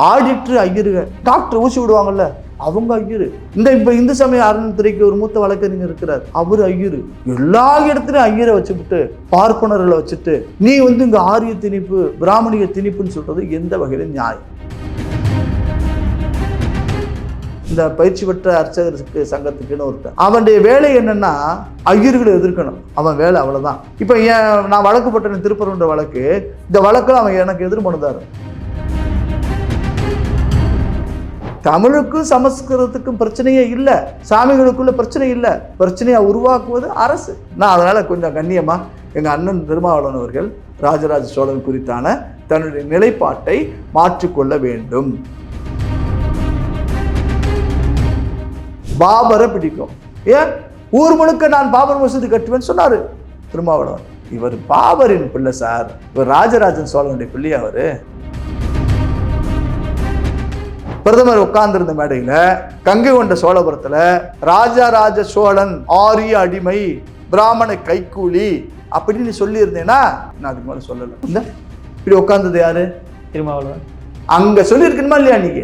Auditor ஐயருங்க, doctor ஊசி விடுவாங்கல்ல அவங்க ஐயரு. இப்ப இந்து சமய அறநிலையத்துறைக்கு ஒரு மூத்த வழக்கறிஞர் இருக்கிறார், அவரு ஐயரு. எல்லா இடத்துலயும் ஐயரை வச்சுக்கிட்டு பார்ப்பனர்களை வச்சுட்டு நீ இங்க ஆரிய திணிப்பு பிராமணிய திணிப்புன்னு சொல்றது எந்த வகையில நியாயம்? இந்த பயிற்சி பெற்ற அர்ச்சகருக்கு சங்கத்துக்குன்னு ஒருத்தன், அவனுடைய வேலை என்னன்னா ஐயர்களை எதிர்க்கணும், அவன் வேலை அவ்வளவுதான். இப்ப நான் வழக்கு போட்டேன் திருப்பரங்குன்ற வழக்கு, இந்த வழக்குல அவன் எனக்கு எதிர்மனுதாரு. தமிழுக்கும் சமஸ்கிருதத்துக்கும் பிரச்சனையே இல்லை, சாமிகளுக்குள்ள பிரச்சனை இல்லை, பிரச்சனையை உருவாக்குவது அரசு. நான் அதனால கொஞ்சம் கண்ணியமா எங்க அண்ணன் திருமாவளவன் அவர்கள் ராஜராஜ சோழன் குறித்தான தன்னுடைய நிலைப்பாட்டை மாற்றிக்கொள்ள வேண்டும். பாபரை பிடிக்கும், ஏன் ஊர் முழுக்க நான் பாபர் மசூதி கட்டுவேன்னு சொன்னாரு திருமாவளவன். இவர் பாபரின் பிள்ளை சார், இவர் ராஜராஜன் சோழனுடைய பிள்ளை. அவரு பிரதமர் உட்கார்ந்திருந்த மேடையில கங்கை கொண்ட சோழபுரத்துல ராஜராஜ சோழன் ஆரிய அடிமை பிராமண கைக்கூலி அப்படின்னு சொல்லி இருந்தேன்னா நான் அதுக்கு மேல சொல்லல. இந்த இப்படி உட்கார்ந்தது யாரு? திருமாவளவன். அங்க சொல்லி இருக்கணுமா இல்லையா? நீங்க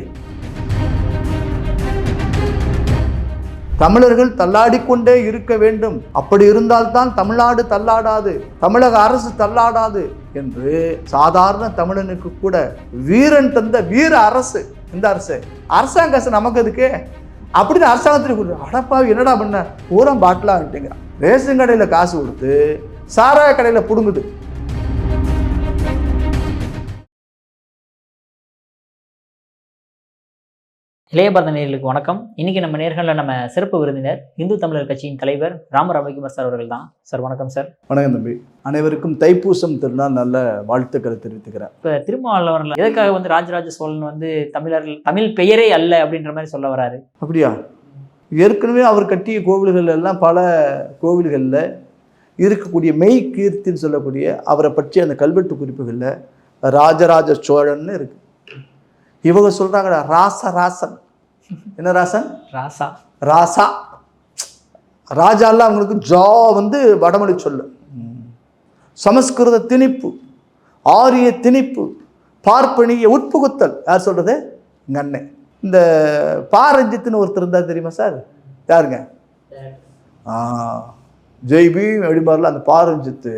தமிழர்கள் தள்ளாடிக்கொண்டே இருக்க வேண்டும், அப்படி இருந்தால்தான் தமிழ்நாடு தள்ளாடாது, தமிழக அரசு தள்ளாடாது என்று சாதாரண தமிழனுக்கு கூட வீரன் தந்த வீர அரசு இந்த அரசு. அரசாங்க காசு நமக்கு எதுக்கு அப்படின்னு அரசாங்கத்தில் அடப்பா என்னடா பண்ண பூரா பாட்டிலான்ட்டுங்க. ரேஷன் கடையில் காசு கொடுத்து சாராய கடையில் புடுங்குது. இளையபாரத நேயர்களுக்கு வணக்கம். இன்னைக்கு நம்ம நேர்களில் நம்ம சிறப்பு விருந்தினர் இந்து தமிழர் கட்சியின் தலைவர் ராமர் அபய்குமார் சார் அவர்கள் தான். சார் வணக்கம் சார். வணக்கம் தம்பி. அனைவருக்கும் தைப்பூசம் திருநாள் நல்ல வாழ்த்துக்களை தெரிவித்துக்கிறேன். இப்போ திருமாவளவன் எதுக்காக ராஜராஜ சோழன் தமிழ் பெயரே அல்ல அப்படின்ற மாதிரி சொல்ல வராரு? அப்படியா? ஏற்கனவே அவர் கட்டிய கோவில்கள் எல்லாம் பல கோவில்களில் இருக்கக்கூடிய மெய் கீர்த்தின்னு சொல்லக்கூடிய அவரை பற்றி அந்த கல்வெட்டு குறிப்புகளில் ராஜராஜ சோழன்னு இருக்கு. இவங்க சொல்றாங்கடா ராசன். என்ன ராசன்? ராசா. ராசா ராஜாலாம் அவங்களுக்கு ஜா வடமொழி சொல்லு. சமஸ்கிருத திணிப்பு, ஆரிய திணிப்பு, பார்ப்பனிய உட்புகுத்தல். யார் சொல்றது? எங்க அண்ணன். இந்த பாரஞ்சித்னு ஒருத்தர் இருந்தா தெரியுமா சார்? யாருங்க? ஜெய்பி அப்படிமாரில அந்த பாரஞ்சித்து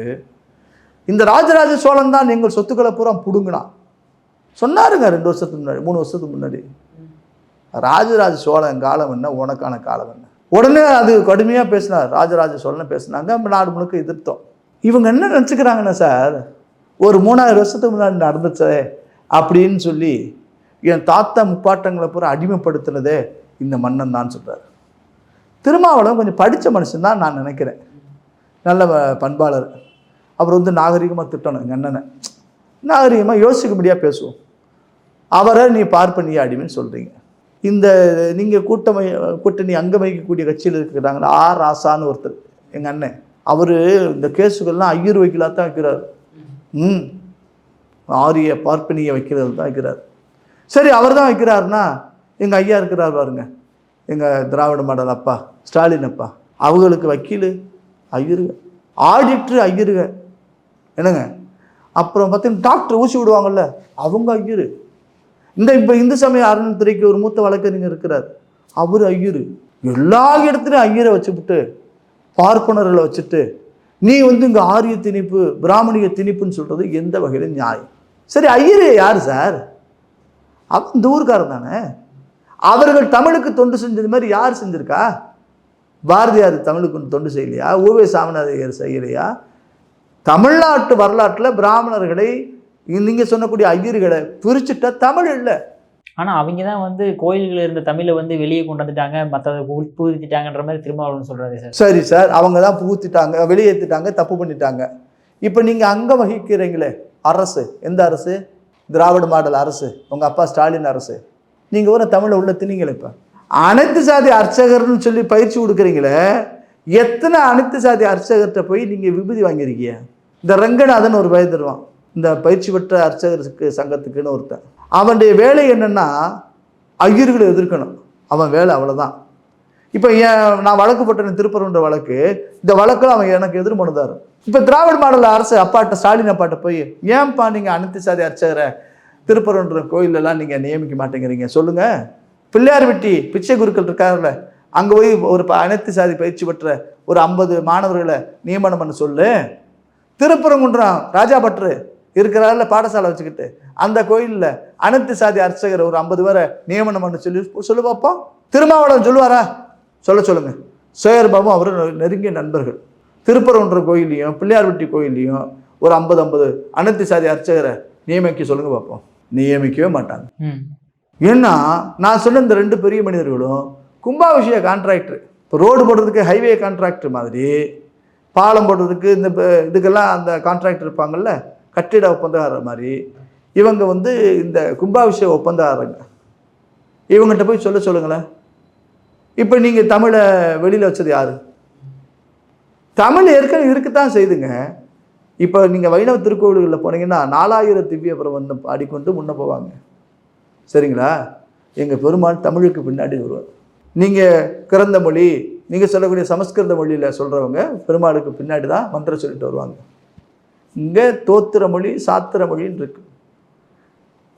இந்த ராஜராஜ சோழன் தான் எங்கள் சொத்துக்களை பூரா புடுங்கினா சொன்னாருங்க 2 வருஷத்துக்கு முன்னாடி 3 வருஷத்துக்கு முன்னாடி. ராஜராஜ சோழன் காலம் என்ன, உனக்கான காலம் என்ன? உடனே அது கடுமையாக பேசினார், ராஜராஜ சோழன் பேசினாங்க. நம்ம நாடு முழுக்க எதிர்த்தோம். இவங்க என்ன நினச்சிக்கிறாங்கன்னா சார், ஒரு 3000 வருஷத்துக்கு முன்னாடி நடந்துச்சே அப்படின்னு சொல்லி என் தாத்தா முப்பாட்டங்களை பூரா அடிமைப்படுத்தினதே இந்த மன்னன் தான் சொல்கிறார். திருமாவளவன் கொஞ்சம் படித்த மனுஷன் தான் நான் நினைக்கிறேன், நல்ல பண்பாளர். அவர் நாகரிகமாக திட்டணும் எங்கள் அண்ணனை, நாகரிகமாக யோசிக்க முடியாது பேசுவோம். அவரை நீ பார்ப்பனிய அடிமைன்னு சொல்கிறீங்க. இந்த நீங்கள் கூட்டணி அங்க வகிக்கக்கூடிய கட்சியில் இருக்கிறாங்களா ராசான்னு ஒருத்தர் எங்கள் அண்ணன், அவர் இந்த கேஸுகள்லாம் ஐயர் வைக்கலா தான் வைக்கிறார். ஆரிய பார்ப்பனிய வைக்கிறது தான் வைக்கிறார். சரி, அவர் தான் வைக்கிறாருன்னா எங்கள் ஐயா இருக்கிறார் பாருங்க, எங்கள் திராவிட மாடல் அப்பா ஸ்டாலின் அப்பா, அவங்களுக்கு வக்கீல் ஐயருங்க, ஆடிட்டர் ஐயருங்க. என்னங்க? அப்புறம் பார்த்தீங்கன்னா டாக்டர் ஊசி விடுவாங்கல்ல அவங்க ஐயரு. இப்போ இந்து சமய அறநிலையத்துறைக்கு ஒரு மூத்த வழக்கறிஞர் இருக்கிறார், அவர் ஐயரு. எல்லா இடத்துலையும் ஐயரை வச்சுக்கிட்டு பார்ப்பனர்களை வச்சுட்டு நீ இங்கே ஆரிய திணிப்பு பிராமணிய திணிப்புன்னு சொல்றது எந்த வகையில நியாயம்? சரி, ஐயரு யார் சார்? அவன் இந்த ஊருக்காரன் தானே. அவர்கள் தமிழுக்கு தொண்டு செஞ்சது மாதிரி யார் செஞ்சிருக்கா? பாரதியார் தமிழுக்கு தொண்டு செய்யலையா? ஊவே சாமிநாதையர் செய்யலையா? தமிழ்நாட்டு வரலாற்றில் பிராமணர்களை நீங்கள் சொன்னக்கூடிய ஐயர்களை பிரிச்சுட்டா தமிழ் இல்லை. ஆனால் அவங்க தான் கோயில்கள் இருந்த தமிழை வெளியே கொண்டு வந்துட்டாங்க, மற்றதை புகுத்திட்டாங்கன்ற மாதிரி திருமாவளவன் சொல்கிறாரு சார். சரி சார், அவங்க தான் புகுத்திட்டாங்க, வெளியேற்றிட்டாங்க, தப்பு பண்ணிட்டாங்க. இப்போ நீங்கள் அங்கே வகிக்கிறீங்களே அரசு, எந்த அரசு? திராவிட மாடல் அரசு, உங்கள் அப்பா ஸ்டாலின் அரசு. நீங்கள் ஒரு தமிழை உள்ள திணிங்களே. இப்போ அனைத்து சாதி அர்ச்சகர்னு சொல்லி பயிற்சி கொடுக்குறீங்களே, எத்தனை அனைத்து சாதி அர்ச்சகர்கிட்ட போய் நீங்கள் விபூதி வாங்கியிருக்கீங்க? இந்த ரங்கநாதன் ஒரு பயிர் தருவான், இந்த பயிற்சி பெற்ற அர்ச்சகருக்கு சங்கத்துக்குன்னு ஒருத்தன். அவனுடைய வேலை என்னன்னா ஐயர்களை எதிர்க்கணும், அவன் வேலை அவ்வளோதான். இப்போ நான் வழக்கு போட்டேன் திருப்பரங்குன்ற வழக்கு, இந்த வழக்கில் அவன் எனக்கு எதிர்மனுதார். இப்போ திராவிட மாடல் அரசு அப்பாட்ட ஸ்டாலின் அப்பாட்ட போய் ஏன்பா நீங்கள் அனைத்து சாதி அர்ச்சகரை திருப்பரங்குன்றம் கோயிலெல்லாம் நீங்கள் நியமிக்க மாட்டேங்கிறீங்க? சொல்லுங்கள். பிள்ளையார்பட்டி பிச்சை குருக்கள் இருக்காருல்ல, அங்கே போய் ஒரு அனைத்து சாதி பயிற்சி பெற்ற ஒரு 50 மாணவர்களை நியமனம் பண்ண சொல்லு. திருப்பரங்குன்றம் ராஜாபட்ரு இருக்கிறாருல பாடசாலை வச்சுக்கிட்டு, அந்த கோயிலில் அனைத்து சாதி அர்ச்சகர் ஒரு 50 பேரை நியமனம் பண்ண சொல்லி பார்ப்போம். திருமாவளவன் சொல்லுவாரா? சொல்லுங்க. சேகர் பாபு அவர் நெருங்கிய நண்பர்கள். திருப்பரங்குன்றம் கோயிலையும் பிள்ளையார்பட்டி கோயிலையும் ஒரு 50 அனைத்து சாதி அர்ச்சகரை நியமிக்க சொல்லுங்க பார்ப்போம். நியமிக்கவே மாட்டாங்க. ஏன்னா நான் சொன்ன இந்த 2 பெரிய மனிதர்களும் கும்பாபிஷேக கான்ட்ராக்டர். இப்போ ரோடு போடுறதுக்கு ஹைவே கான்ட்ராக்டர் மாதிரி, பாலம் போடுறதுக்கு இந்த இதுக்கெல்லாம் அந்த கான்ட்ராக்டர் இருப்பாங்கல்ல, கட்டிட ஒப்பந்தக்காரர் மாதிரி இவங்க இந்த கும்பாபிஷேக ஒப்பந்தக்காரங்க. இவங்ககிட்ட போய் சொல்லுங்களேன். இப்போ நீங்கள் தமிழை வெளியில் வச்சது யாரு? தமிழ் ஏற்கனவே இருக்குத்தான் செய்துங்க. இப்போ நீங்கள் வைணவ திருக்கோவில்களில் போனீங்கன்னா 4000 திவ்ய பிரபந்தம் பாடிக்கொண்டு முன்ன போவாங்க. சரிங்களா? எங்கள் பெருமாள் தமிழுக்கு பின்னாடி வருவார். நீங்கள் கிறந்த மொழி, நீங்கள் சொல்லக்கூடிய சமஸ்கிருத மொழியில் சொல்கிறவங்க பெருமாளுக்கு பின்னாடி தான் மந்திரம் சொல்லிட்டு வருவாங்க. இங்கே தோத்திர மொழி சாத்திர மொழின்னு இருக்குது.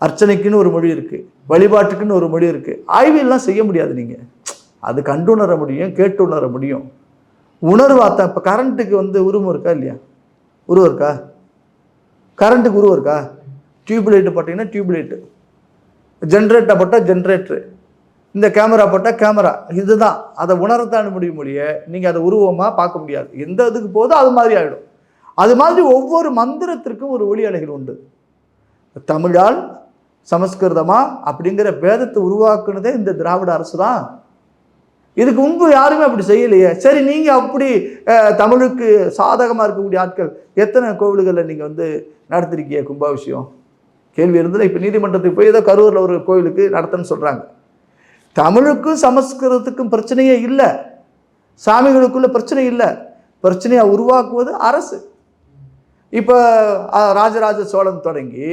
அர்ச்சனைக்குன்னு ஒரு மொழி இருக்குது, வழிபாட்டுக்குன்னு ஒரு மொழி இருக்குது. ஆய்வெல்லாம் செய்ய முடியாது. நீங்கள் அது கண்டுணர முடியும், கேட்டு உணர முடியும். உணர்வாத்தான். இப்போ கரண்ட்டுக்கு உருவம் இருக்கா இல்லையா? உருவம் இருக்கா? கரண்ட்டுக்கு உருவம் இருக்கா? டியூப்லைட்டு போட்டிங்கன்னா டியூப்லைட்டு, ஜென்ரேட்டர் போட்டால் ஜென்ரேட்டரு, இந்த கேமரா போட்டால் கேமரா. இதுதான். அதை உணரத்தான் முடியும் மொழிய நீங்கள் அதை உருவமாக பார்க்க முடியாது. எந்த இதுக்கு போதோ அது மாதிரி ஆகிடும். அது மாதிரி ஒவ்வொரு மந்திரத்திற்கும் ஒரு ஒளி அலைகள் உண்டு. தமிழால் சமஸ்கிருதமா அப்படிங்கிற பேதத்தை உருவாக்குனதே இந்த திராவிட அரசு தான். இதுக்கு முன்பு யாருமே அப்படி செய்யலையே. சரி, நீங்கள் அப்படி தமிழுக்கு சாதகமாக இருக்கக்கூடிய ஆட்கள் எத்தனை கோவில்களில் நீங்கள் நடத்திருக்கீங்க கும்பாபிஷேகம்? கேள்வி இருந்தது. இப்போ நீதிமன்றத்துக்கு போய் ஏதோ கரூரில் ஒரு கோவிலுக்கு நடத்தன்னு சொல்கிறாங்க. தமிழுக்கும் சமஸ்கிருதத்துக்கும் பிரச்சனையே இல்லை, சாமிகளுக்குள்ள பிரச்சனை இல்லை. பிரச்சனையை உருவாக்குவது அரசு. இப்போ ராஜராஜ சோழன் தொடங்கி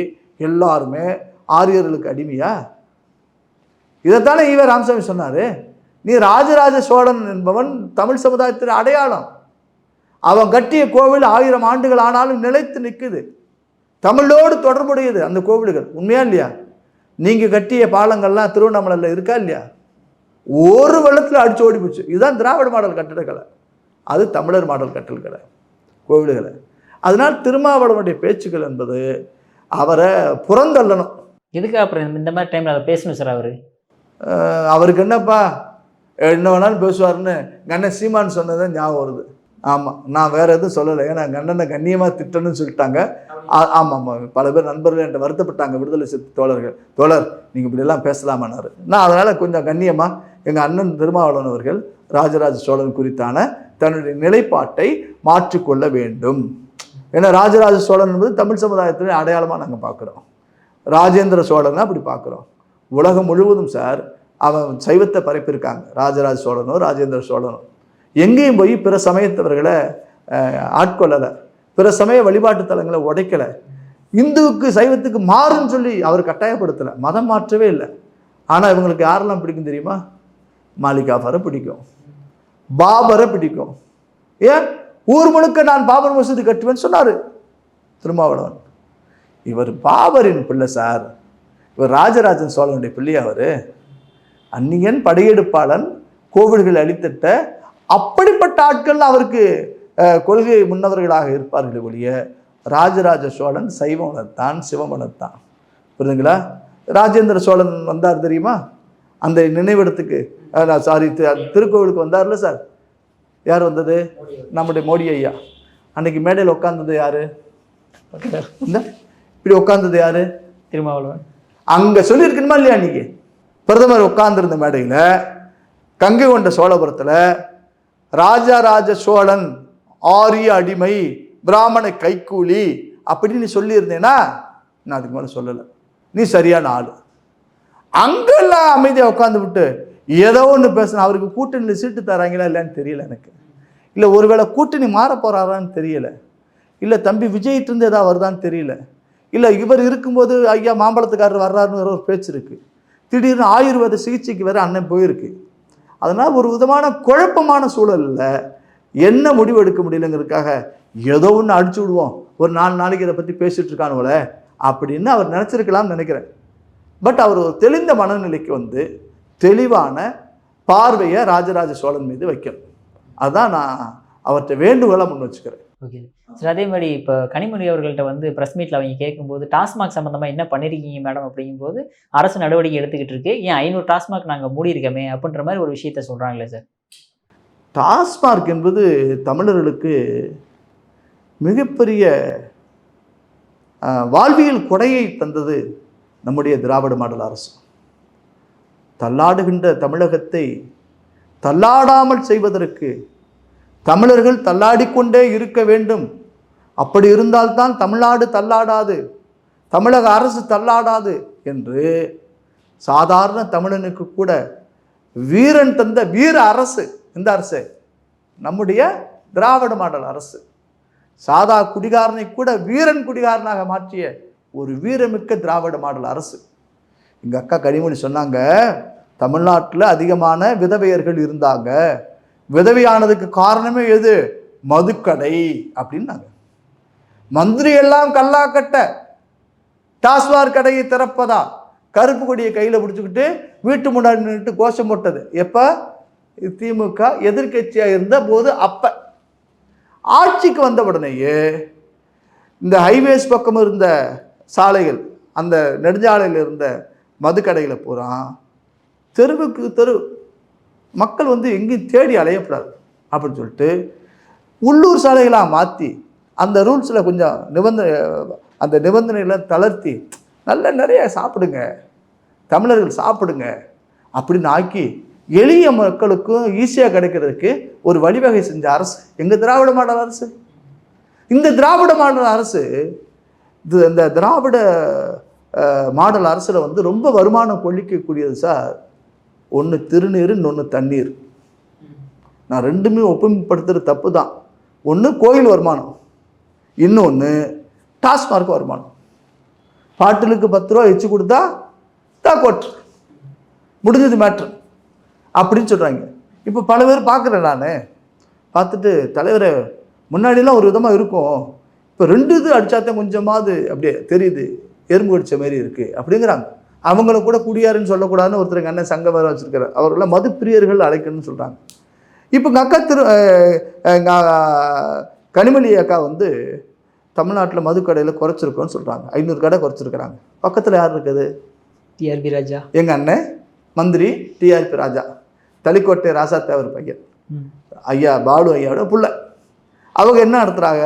எல்லாருமே ஆரியர்களுக்கு அடிமையா? இதைத்தானே ஈவே ராமசாமி சொன்னார். நீ ராஜராஜ சோழன் என்பவன் தமிழ் சமுதாயத்தின் அடையாளம். அவன் கட்டிய கோவில் 1000 ஆண்டுகள் ஆனாலும் நிலைத்து நிற்குது. தமிழோடு தொடர்புடையது அந்த கோவில்கள். உண்மையா இல்லையா? நீங்கள் கட்டிய பாலங்கள்லாம் திருவண்ணாமலையில் இருக்கா இல்லையா? ஒரு வெள்ளத்தில் அடிச்சு ஓடி போச்சு. இதுதான் திராவிட மாடல் கட்டிடக்கலை, அது தமிழர் மாடல் கட்டல்கலை கோவில்களை. அதனால் திருமாவளவனுடைய பேச்சுக்கள் என்பது அவரை புறந்தள்ளணும். எதுக்கு அப்புறம் இந்த மாதிரி டைமில் அதை பேசணும் சார்? அவருக்கு என்னப்பா என்ன வேணாலும் பேசுவார்னு கண்ணன் சீமான் சொன்னதான் ஞாபகம் வருது. ஆமாம், நான் வேறு எதுவும் சொல்லலை. ஏன்னா கண்ணனை கண்ணியமாக திட்டணும்னு சொல்லிட்டாங்க. ஆமாம், பல பேர் நண்பர்கள் என்கிட்ட வருத்தப்பட்டாங்க, விடுதலை சிறுத்தை தோழர்கள். தோழர் நீங்கள் இப்படியெல்லாம் பேசலாமான்னாரு. நான் அதனால் கொஞ்சம் கண்ணியமாக எங்கள் அண்ணன் திருமாவளவன் அவர்கள் ராஜராஜ சோழன் குறித்தான தன்னுடைய நிலைப்பாட்டை மாற்றிக்கொள்ள வேண்டும். ஏன்னா ராஜராஜ சோழன் என்பது தமிழ் சமுதாயத்தின் அடையாளமாக நாங்கள் பார்க்குறோம். ராஜேந்திர சோழன் அப்படி பார்க்குறோம். உலகம் முழுவதும் சார் அவன் சைவத்தை பரப்பியிருக்காங்க. ராஜராஜ சோழனோ ராஜேந்திர சோழனோ எங்கேயும் போய் பிற சமயத்தவர்களை ஆட்கொள்ளலை, பிற சமய வழிபாட்டு தலங்களை உடைக்கலை, இந்துவுக்கு சைவத்துக்கு மாறுன்னு சொல்லி அவர் கட்டாயப்படுத்தலை, மதம் மாற்றவே இல்லை. ஆனால் இவங்களுக்கு யாரெல்லாம் பிடிக்கும் தெரியுமா? மாலிகாஃபரை பிடிக்கும், பாபரை பிடிக்கும். ஏன் ஊர் முழுக்க நான் பாபர் மசூதி கட்டுவேன்னு சொன்னார் திருமாவளவன். இவர் பாபரின் பிள்ளை சார். இவர் ராஜராஜன் சோழனுடைய பிள்ளையா? அவர் அந்நியன், படையெடுப்பாளன், கோவில்கள் அழித்திட்ட அப்படிப்பட்ட ஆட்கள் அவருக்கு கொள்கை முன்னவர்களாக இருப்பார்கள் ஒழிய ராஜராஜ சோழன் சைவமனத்தான், சிவமனத்தான். புரியுதுங்களா? ராஜேந்திர சோழன் வந்தார் தெரியுமா? அந்த நினைவிடத்துக்கு, சாரி திருக்கோவிலுக்கு வந்தார்ல சார். யார் வந்தது? நம்முடைய மோடி ஐயா. அன்னைக்கு மேடையில் உட்கார்ந்தது யாரு? இந்த இப்படி உட்கார்ந்தது யாரு? திருமாவளவன். அங்கே சொல்லியிருக்கணுமா இல்லையா? அன்னைக்கு பிரதமர் உட்கார்ந்திருந்த மேடையில் கங்கை கொண்ட சோழபுரத்தில் ராஜராஜ சோழன் ஆரிய அடிமை, பிராமண கைக்கூலி அப்படின்னு நீ சொல்லியிருந்தேன்னா நான் அதுக்கு மேலே சொல்லலை. நீ சரியான ஆள். அங்கெல்லாம் அமைதியாக உட்காந்து விட்டு ஏதோ ஒன்று பேசணும். அவருக்கு கூட்டணியில் சீட்டு தராங்களா இல்லைன்னு தெரியல எனக்கு. இல்லை ஒருவேளை கூட்டணி மாற போகிறாரான்னு தெரியலை. இல்லை தம்பி விஜய்கிட்ட இருந்து ஏதாவது வருதான்னு தெரியல. இல்லை இவர் இருக்கும்போது ஐயா மாம்பழத்துக்காரர் வர்றாருன்னு ஒரு பேச்சு இருக்குது. திடீர்னு ஆயுர்வேத சிகிச்சைக்கு வேறு அண்ணன் போயிருக்கு. அதனால் ஒரு விதமான குழப்பமான சூழலில் என்ன முடிவு எடுக்க முடியலங்கிறதுக்காக ஏதோ ஒன்று அடிச்சு விடுவோம், ஒரு 4 நாளைக்கு இதை பற்றி பேசிகிட்டு இருக்கானுங்களே அப்படின்னு அவர் நினச்சிருக்கலாம்னு நினைக்கிறேன். பட் அவர் ஒரு தெளிந்த மனநிலைக்கு வந்து தெளிவான பார்வையை ராஜராஜ சோழன் மீது வைக்கணும். அதுதான் நான் அவர்கிட்ட வேண்டுகோளாக முன் வச்சுக்கிறேன். Okay sir. அதே மாதிரி இப்போ கனிமொழி அவர்கள்ட்ட வந்து ப்ரெஸ் மீட்டில் அவங்க கேட்கும்போது டாஸ்மாக் சம்மந்தமாக என்ன பண்ணியிருக்கீங்க மேடம் அப்படிங்கும்போது அரசு நடவடிக்கை எடுத்துக்கிட்டு இருக்கு, ஏன் 500 டாஸ்மாக் நாங்கள் மூடியிருக்கோமே அப்படின்ற மாதிரி ஒரு விஷயத்த சொல்கிறாங்களே சார். டாஸ்மார்க் என்பது தமிழர்களுக்கு மிகப்பெரிய வாழ்வியல் கொடையை தந்தது நம்முடைய திராவிட மாடல் அரசு. தள்ளாடுகின்ற தமிழகத்தை தள்ளாடாமல் செய்வதற்கு தமிழர்கள் தள்ளாடிக்கொண்டே இருக்க வேண்டும். அப்படி இருந்தால்தான் தமிழ்நாடு தள்ளாடாது, தமிழக அரசு தள்ளாடாது என்று சாதாரண தமிழனுக்கு கூட வீரன் தந்த வீர அரசு இந்த அரசு, நம்முடைய திராவிட மாடல் அரசு. சாதா குடிகாரனை கூட வீரன் குடிகாரனாக மாற்றிய ஒரு வீரமிக்க திராவிட மாடல் அரசு. எங்கள் அக்கா கனிமொழி சொன்னாங்க, தமிழ்நாட்டில் அதிகமான விதவையர்கள் இருந்தாங்க, விதவையானதுக்கு காரணமே எது? மதுக்கடை அப்படின்னாங்க. மந்திரி எல்லாம் கல்லாக்கட்ட டாஸ்மாக் கடையை திறப்பதா கருப்பு கொடியை கையில் பிடிச்சிக்கிட்டு வீட்டு முன்னாடி நின்றுட்டு கோஷம் போட்டது எப்போ? திமுக எதிர்கட்சியாக இருந்த போது. அப்போ ஆட்சிக்கு வந்த உடனேயே இந்த ஹைவேஸ் பக்கம் இருந்த சாலைகள், அந்த நெடுஞ்சாலையில் இருந்த மதுக்கடைகளை பூரா தெருவுக்கு தெரு மக்கள் வந்து எங்கேயும் தேடி அலையப்படாது அப்படின்னு சொல்லிட்டு உள்ளூர் சாலைகளாக மாற்றி அந்த ரூல்ஸில் கொஞ்சம் அந்த நிபந்தனைகளை தளர்த்தி நல்ல நிறைய சாப்பிடுங்க, தமிழர்கள் சாப்பிடுங்க அப்படின்னு ஆக்கி எளிய மக்களுக்கும் ஈஸியாக கிடைக்கிறதுக்கு ஒரு வழிவகை செஞ்ச அரசு எங்கள் திராவிட மாடல் அரசு. இந்த திராவிட மாடல் அரசு இந்த திராவிட மாடல் அரசில் வந்து ரொம்ப வருமானம் கொள்ளிக்கக்கூடியது சார். ஒன்று திருநீர், இன்னொன்று தண்ணீர். நான் ரெண்டுமே ஒப்புமைப்படுத்துறது தப்பு தான். ஒன்று கோயில் வருமானம், இன்னொன்று டாஸ்மார்க் வருமானம். பாட்டிலுக்கு 10 ரூபா வச்சு கொடுத்தா கோட்டு முடிஞ்சது மேட்ரு அப்படின்னு சொல்கிறாங்க. இப்போ பல பேர் பார்க்குறேன், நான் பார்த்துட்டு தலைவரை முன்னாடிலாம் ஒரு விதமாக இருக்கும், இப்போ 2 இது அடித்தாத்தான் கொஞ்சமாவது அப்படியே தெரியுது, எறும்பு அடித்த மாதிரி இருக்குது அப்படிங்கிறாங்க. அவங்கள கூட குடியாருன்னு சொல்லக்கூடாதுன்னு ஒருத்தருக்கு அண்ணன் சங்கம் வேறு வச்சுருக்காரு. அவர்களாம் மது பிரியர்கள் அழைக்கணும்னு சொல்கிறாங்க. இப்போ எங்கள் அக்கா கனிமொழி அக்கா வந்து தமிழ்நாட்டில் மது கடையில் குறைச்சிருக்கோன்னு சொல்கிறாங்க. 500 கடை குறைச்சிருக்கிறாங்க. பக்கத்தில் யார் இருக்குது? டிஆர்பி ராஜா, எங்கள் அண்ணன் மந்திரி டிஆர்பி ராஜா, தளிக்கோட்டை ராசா தேவர் பையன், ஐயா பாலு ஐயாவோட புள்ள. அவங்க என்ன நடத்துகிறாங்க?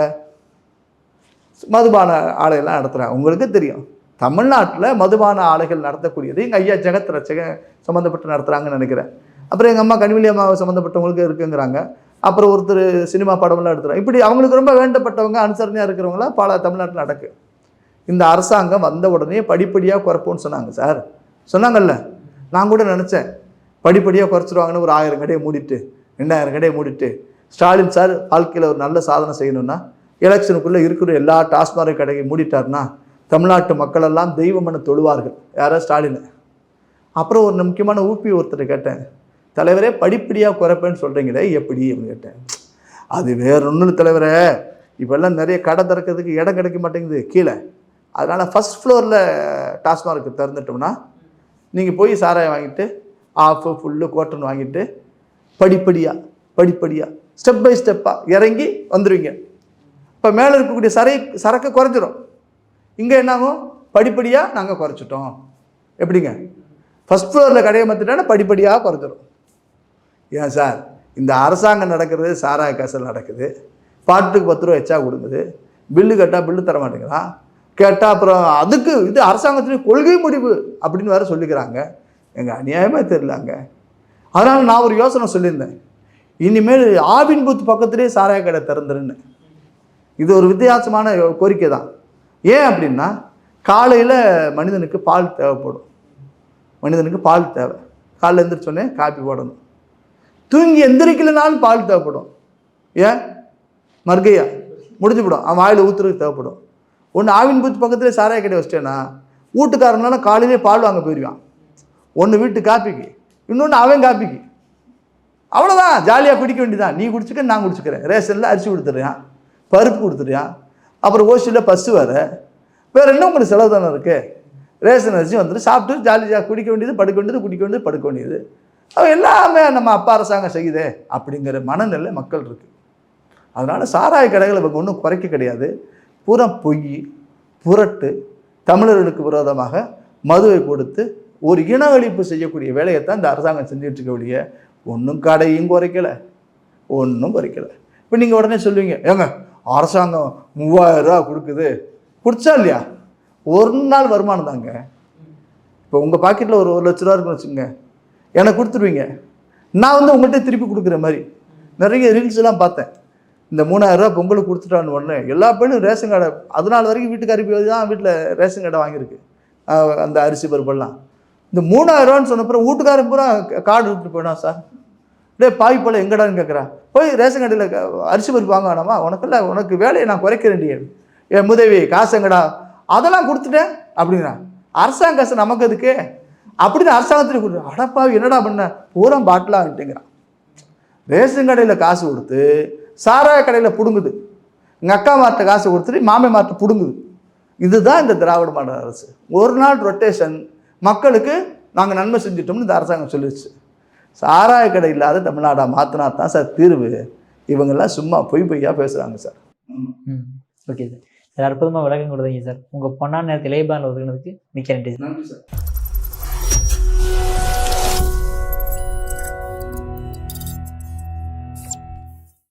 மதுபான ஆலைகள்லாம் நடத்துகிறாங்க. உங்களுக்கு தெரியும், தமிழ்நாட்டில் மதுபான ஆலைகள் நடத்தக்கூடியது எங்கள் ஐயா ஜெகத் ரட்சகன் சம்மந்தப்பட்டு நடத்துகிறாங்கன்னு நினைக்கிறேன். அப்புறம் எங்கள் அம்மா கனிமொழி அம்மாவை சம்மந்தப்பட்டவங்களுக்கு இருக்குங்கிறாங்க. அப்புறம் ஒருத்தர் சினிமா படமெல்லாம் எடுத்துகிறாங்க. இப்படி அவங்களுக்கு ரொம்ப வேண்டப்பட்டவங்க, அனுசரணையாக இருக்கிறவங்களாம் பல தமிழ்நாட்டில் நடக்கு. இந்த அரசாங்கம் வந்த உடனே படிப்படியாக குறைப்போன்னு சொன்னாங்க சார். சொன்னாங்கல்ல, நான் கூட நினச்சேன் படிப்படியாக குறைச்சிருவாங்கன்னு. ஒரு 1000 கடையை மூடிட்டு 2000 கடையை மூடிட்டு ஸ்டாலின் சார் வாழ்க்கையில் ஒரு நல்ல சாதனை செய்யணும்னா எலெக்ஷனுக்குள்ளே இருக்கிற எல்லா டாஸ்மாக் கடையை மூடிட்டார்னா தமிழ்நாட்டு மக்களெல்லாம் தெய்வமென தொழுவார்கள். யாரோ ஸ்டாலின். அப்புறம் ஒரு முக்கியமான ஒருத்தர் கேட்டேன், தலைவரே படிப்படியாக குறைப்பேன்னு சொல்கிறீங்களே எப்படி அப்படின்னு கேட்டேன். அது வேற ஒன்றும் தலைவரே, இப்போல்லாம் நிறைய கடை திறக்கிறதுக்கு இடம் கிடைக்க மாட்டேங்குது கீழே. அதனால் ஃபஸ்ட் ஃப்ளோரில் டாஸ்மார்க்கு திறந்துட்டோம்னா நீங்கள் போய் சாராயம் வாங்கிட்டு ஆஃபு ஃபுல்லு கோட்டர்னு வாங்கிட்டு படிப்படியாக ஸ்டெப் பை ஸ்டெப்பாக இறங்கி வந்துடுவீங்க. இப்போ மேலே இருக்கக்கூடிய சரக்கு குறைஞ்சிரும். இங்கே என்னாகும்? படிப்படியாக நாங்கள் குறைச்சிட்டோம். எப்படிங்க? ஃபஸ்ட் ஃப்ளோரில் கடையை மாற்றிட்டோன்னா படிப்படியாக குறைஞ்சிரும். ஏன் சார், இந்த அரசாங்கம் நடக்கிறது சாராய காசில் நடக்குது. பாட்டுக்கு 10 ரூபா எச்சா கொடுக்குது. பில்லு கேட்டால் பில்லு தர மாட்டேங்கிறான். கேட்டால் அப்புறம் அதுக்கு இது அரசாங்கத்தின் கொள்கை முடிவு அப்படின்னு வேறு சொல்லிக்கிறாங்க. எங்கள் அநியாயமாக தெரியலாங்க. அதனால் நான் ஒரு யோசனை சொல்லியிருந்தேன், இனிமேல் ஆவின் பூத் பக்கத்துலேயே சாராய கடை திறந்துருன்னு. இது ஒரு வித்தியாசமான கோரிக்கை தான். ஏன் அப்படின்னா, காலையில் மனிதனுக்கு பால் தேவைப்படும். மனிதனுக்கு பால் தேவை. காலையில் எழுந்திரிச்சோடனே காப்பி போடணும். தூங்கி எந்திரிக்கலைனாலும் பால் தேவைப்படும். ஏன்? மர்கையா முடிஞ்சுவிடும், அவன் வாயில் ஊற்றுறதுக்கு தேவைப்படும். ஒன்று ஆவின் பூத்து பக்கத்துலேயே சாராய கடை வச்சிட்டேன்னா வீட்டுக்காரனால காலையிலே பால் வாங்க போயிடுவான். ஒன்று வீட்டு காப்பிக்கு, இன்னொன்று அவன் காப்பிக்கு. அவ்வளோதான், ஜாலியாக குடிக்க வேண்டியதான். நீ குடிச்சுக்க, நான் குடிச்சுக்கிறேன். ரேஷனில் அரிசி கொடுத்துட்றியான், பருப்பு கொடுத்துட்றியான், அப்புறம் ஓசியில் பஸ்ஸு வேறு, வேறு என்ன உங்களுக்கு செலவு தானே இருக்குது? ரேஷன் அரிசி வந்துட்டு சாப்பிட்டு ஜாலியாக குடிக்க வேண்டியது, படுக்க வேண்டியது, குடிக்க வேண்டியது, படுக்க வேண்டியது. எல்லாமே நம்ம அப்பா அரசாங்கம் செய்யுதே அப்படிங்கிற மனநிலை மக்கள் இருக்குது. அதனால் சாராய கடைகள் இவங்க ஒன்றும் குறைக்க கிடையாது. பூரா பொய், புரட்டு, தமிழர்களுக்கு விரோதமாக மதுவை கொடுத்து ஒரு இன அழிப்பு செய்யக்கூடிய வேலையைத்தான் இந்த அரசாங்கம் செஞ்சுட்டு இருக்க ஒழிய ஒன்றும் கடையும் குறைக்கலை, ஒன்றும் குறைக்கலை. இப்போ நீங்கள் உடனே சொல்லுவீங்க, ஏங்க அரசாங்கம் 3000 ரூபா கொடுக்குது, குடிச்சா இல்லையா? ஒரு நாள் வருமானம் தாங்க. இப்போ உங்கள் பாக்கெட்டில் ஒரு 1 லட்ச ரூபா இருக்குன்னு வச்சுக்கோங்க, எனக்கு கொடுத்துருவீங்க. நான் வந்து உங்கள்கிட்ட திருப்பி கொடுக்குற மாதிரி நிறைய ரீல்ஸ்லாம் பார்த்தேன். இந்த 3000 ரூபா பொங்கலுக்கு கொடுத்துட்டான்னு உடனே எல்லா பேரும் ரேஷன் கடை, அதனால வரைக்கும் வீட்டுக்காரி போய் தான் வீட்டில் ரேஷன் கடை வாங்கியிருக்கு அந்த அரிசி பருப்பெல்லாம். இந்த 3000 ரூபான்னு சொன்னப்பறம் வீட்டுக்காரன் பூரா கார்டு விட்டு போயிடான். சார் டே பாய் போல எங்கடான்னு கேட்குறான். போய் ரேஷன் கடையில் அரிசி பருப்பு வாங்க வேணாமா? உனக்கு வேலையை நான் குறைக்கிறேன்டியே. என் முதவி காசு எங்கடா? அதெல்லாம் கொடுத்துட்டேன் அப்படிங்கிறான். அரசாங்க காசு நமக்கு எதுக்கு அப்படின்னு அரசாங்கத்தில் கொடுத்து அடப்பாவி என்னடா பண்ண பூரா பாட்டிலாக விட்டுங்கிறான். ரேஷன் கடையில் காசு கொடுத்து சாராய கடையில் பிடுங்குது. எங்கள் அக்கா மார்ட்ட காசு கொடுத்துட்டு மாமே மார்ட்ட பிடுங்குது. இதுதான் இந்த திராவிட மாடல் அரசு. ஒரு நாள் ரொட்டேஷன், மக்களுக்கு நாங்கள் நன்மை செஞ்சிட்டோம்னு இந்த அரசாங்கம் சொல்லிடுச்சு. சாராய கடை இல்லாத தமிழ்நாடா மாற்றினா தான் சார் தீர்வு. இவங்கெல்லாம் சும்மா பொய்யா பேசுகிறாங்க சார். ஓகே சார், அற்புதமாக விளக்கம் கொடுத்தீங்க சார். உங்கள் பொன்னான நேரத்தில் இளையபான் ஒதுங்கினதுக்கு மிக்க நன்றி சார். நன்றி சார்.